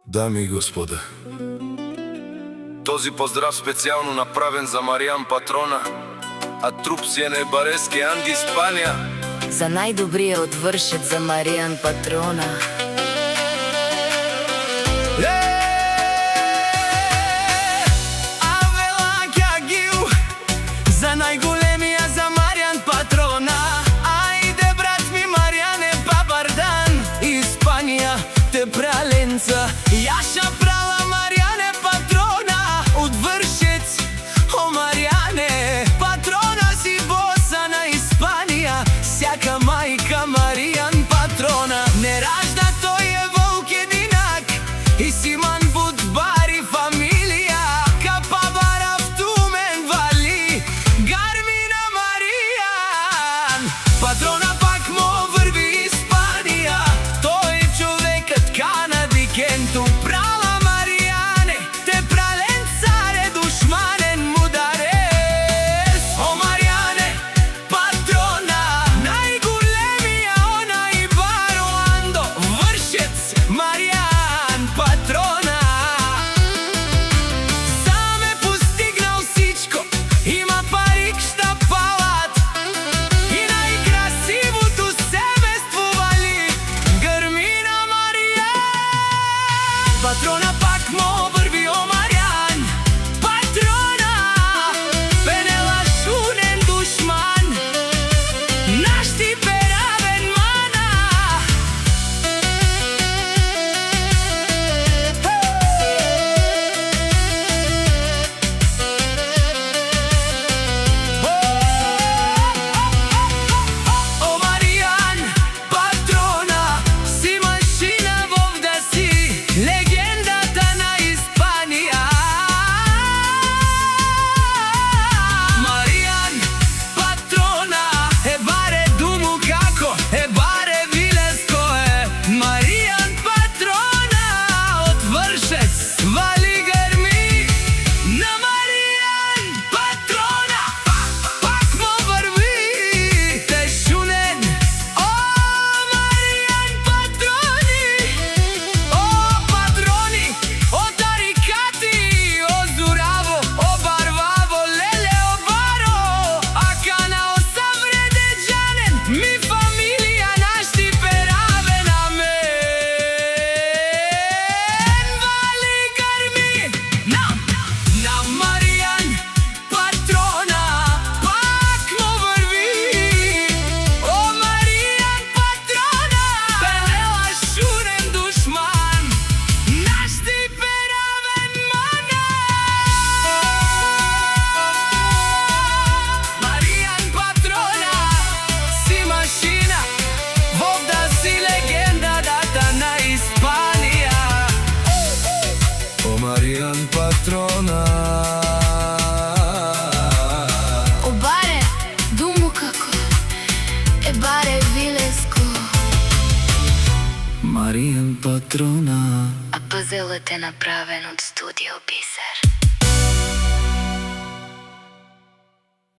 Дами и господа, този поздрав специјално направен за Маријан Патрона, а труп си е Барески Анди Испанија. За најдобриот вршет за Маријан Патрона. За најголемија за Маријан Патрона. Ајде брат ми Маријане, папардан, Испанија те праленца. Јаша прала Маријане Патрона, од Вршец, о Маријане. Патрона си боса на Испанија, сјака мајка Маријан Патрона. Не ражда тој е волк единак, и Симан Будбар и фамилија. Капа барав тумен вали, Гармина Маријан. Патрона пак мо врви Испанија, тој е човекот Канади Кенту. Прала Маријане, те прален царе, душманен мударес. О Маријане, Патрона, најголемија она и бароандо, Вршец, Маријан Патрона. Сам е постигнал сичко, има пари кшта палат, и најкрасивото семејство вали, Гармина Маријан. Патрона пак мо врви, о Маријан Патрона. Пенела шунен душман, наш ти перавен мана. О Маријан Патрона, си машина вовда си, легендата на Испанија. Маријан Патрона, е баре думу како, е баре вилеско е. Маријан Патрона, од Вршец, вали грми на Маријан Патрона. Пак мо врви, те шунен, о Маријан Патрони. О патрони, о тарикати, о Зураво, о Барваво, леле о Баро, а кана о Савредеџанен, ми фамилија наш ти перавен амен. Вали грми на Маријан Патрона, пак мо врви, о Маријан Патрона. Пенела шунен душман, наш ти перавен мана. Маријан Патрона, си машина, вовда си легенда дата на Испанија. О Маријан Патрона, О баре думу како, е баре вилеско. Маријан Патрона. А пазелот е направен од студио Бисер.